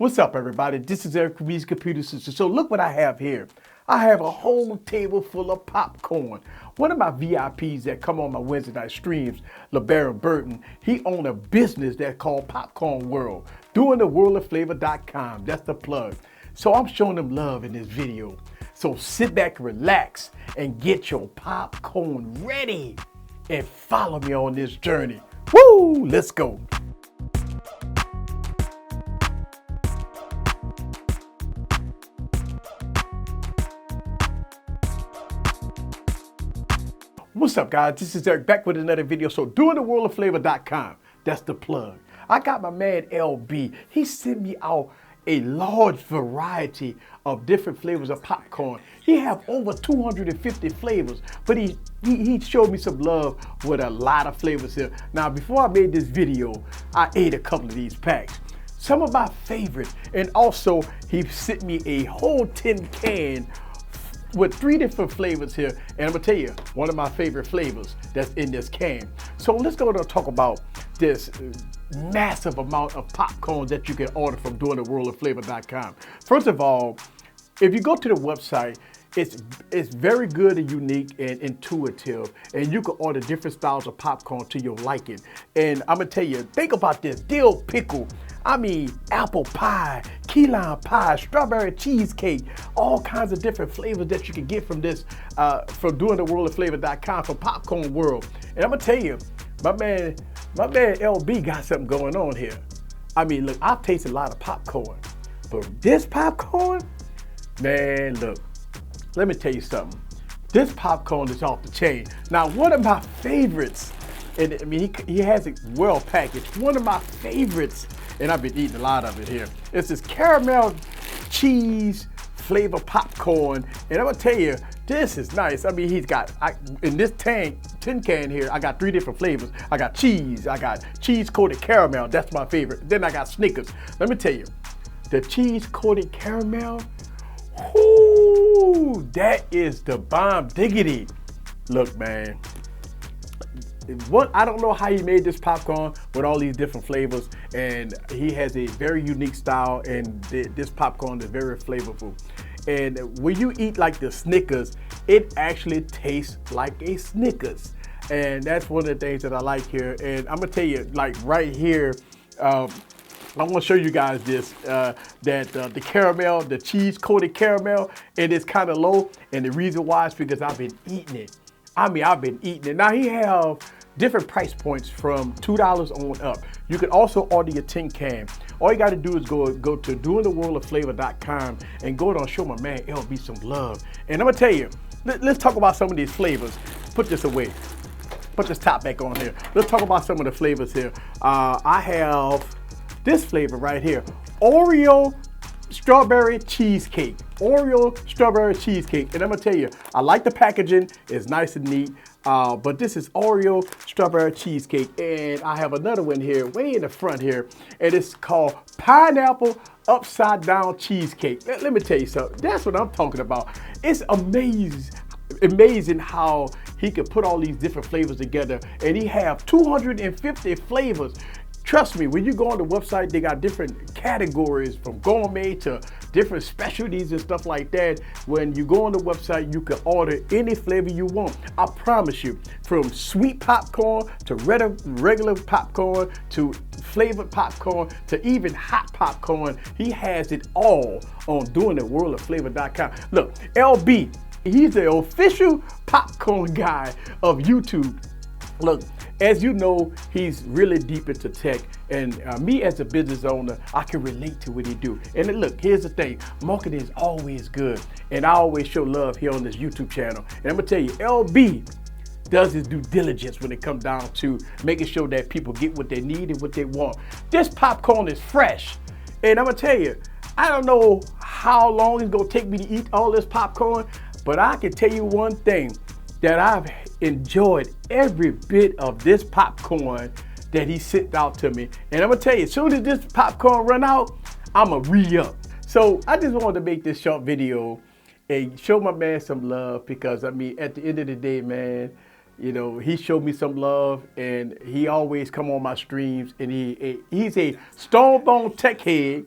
What's up, everybody? This is Eric from Me's Computer System. So look what I have here. I have a whole table full of popcorn. One of my VIPs that come on my Wednesday night streams, LeBaron Burton, he owns a business that's called Popcorn World, doingtheworldofflavor.com. That's the plug. So I'm showing them love in this video. So sit back, relax, and get your popcorn ready and follow me on this journey. Woo! Let's go. What's up, guys? This is Eric back with another video. So doingtheworldofflavor.com. That's the plug. I got my man LB. He sent me out a large variety of different flavors of popcorn. He have over 250 flavors, but he showed me some love with a lot of flavors here. Now, before I made this video, I ate a couple of these packs. Some of my favorites, and also he sent me a whole tin can with 3 different flavors here, and I'm gonna tell you one of my favorite flavors that's in this can. So let's go and talk about this massive amount of popcorn that you can order from doingtheworldoffflavor.com. First of all, if you go to the website, it's very good and unique and intuitive, and you can order different styles of popcorn to your liking. And I'm gonna tell you, think about this: dill pickle, apple pie, key lime pie, strawberry cheesecake, all kinds of different flavors that you can get from this, from doingtheworldoffflavor.com, from Popcorn World. And I'm gonna tell you, my man LB got something going on here. Look, I've tasted a lot of popcorn, but this popcorn, man, look, let me tell you something. This popcorn is off the chain. Now, one of my favorites, and he has it well packaged. One of my favorites, and I've been eating a lot of it here, it's this caramel cheese flavor popcorn. And I'm gonna tell you, this is nice. He's got, in this tin can here, I got 3 different flavors. I got cheese coated caramel, that's my favorite. Then I got Snickers. Let me tell you, the cheese coated caramel, whoo, that is the bomb diggity. Look, man, I don't know how he made this popcorn with all these different flavors, and he has a very unique style, and this popcorn is very flavorful. And when you eat like the Snickers, it actually tastes like a Snickers, and that's one of the things that I like here. And I'm gonna tell you, like right here, I want to show you guys this, the caramel, the cheese coated caramel, and it's kind of low. And the reason why is because I've been eating it. I've been eating it. Now he have different price points from $2 on up. You can also order your tin can. All you got to do is go to doingtheworldoffflavor.com and go and show my man LB some love. And I'm going to tell you, let's talk about some of these flavors. Put this away. Put this top back on here. Let's talk about some of the flavors here. I have this flavor right here, Oreo strawberry cheesecake. Oreo strawberry cheesecake. And I'm gonna tell you, I like the packaging, it's nice and neat, but this is Oreo strawberry cheesecake. And I have another one here, way in the front here, and it's called pineapple upside down cheesecake. Let me tell you something, that's what I'm talking about. It's amazing how he can put all these different flavors together, and he have 250 flavors. Trust me, when you go on the website, they got different categories from gourmet to different specialties and stuff like that. When you go on the website, you can order any flavor you want. I promise you, from sweet popcorn to regular popcorn to flavored popcorn to even hot popcorn, he has it all on doingtheworldoffflavor.com. Look, LB, he's the official popcorn guy of YouTube. Look, as you know, he's really deep into tech, and me as a business owner, I can relate to what he do. And look, here's the thing, marketing is always good, and I always show love here on this YouTube channel. And I'm gonna tell you, LB does his due diligence when it comes down to making sure that people get what they need and what they want. This popcorn is fresh, and I'm gonna tell you, I don't know how long it's gonna take me to eat all this popcorn, but I can tell you one thing, that I've enjoyed every bit of this popcorn that he sent out to me. And I'm gonna tell you, as soon as this popcorn run out, I'ma re-up. So I just wanted to make this short video and show my man some love, because at the end of the day, man, you know, he showed me some love, and he always come on my streams, and he's a stone bone tech head,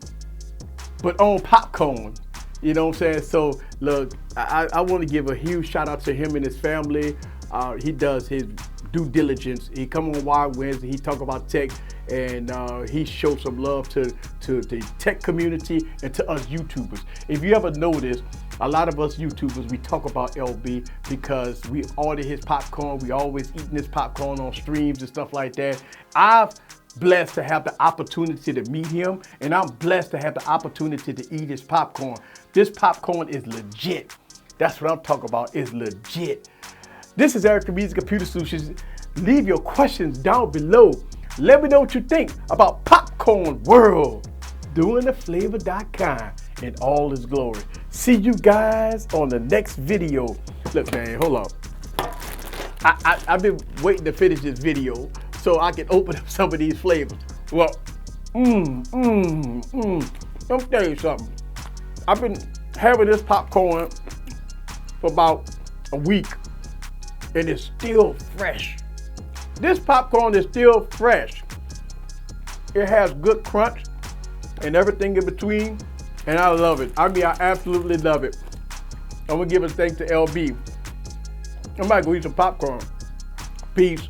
but on popcorn. You know what I'm saying? So look, I want to give a huge shout out to him and his family. He does his due diligence. He come on Wild Wednesday, he talk about tech, and he shows some love to the tech community and to us YouTubers. If you ever notice, a lot of us YouTubers, we talk about LB because we order his popcorn. We always eating his popcorn on streams and stuff like that. I've blessed to have the opportunity to meet him, and I'm blessed to have the opportunity to eat his popcorn. This popcorn is legit. That's what I'm talking about, is legit. This is Eric from Music Computer Solutions. Leave your questions down below. Let me know what you think about Popcorn World. DoingTheFlavor.com in all its glory. See you guys on the next video. Look, man, hold on. I've been waiting to finish this video so I can open up some of these flavors. Well, let me tell you something. I've been having this popcorn for about a week, and it's still fresh. This popcorn is still fresh. It has good crunch and everything in between, and I love it. I mean, I absolutely love it. I'm gonna give a thanks to LB. I might go eat some popcorn. Peace.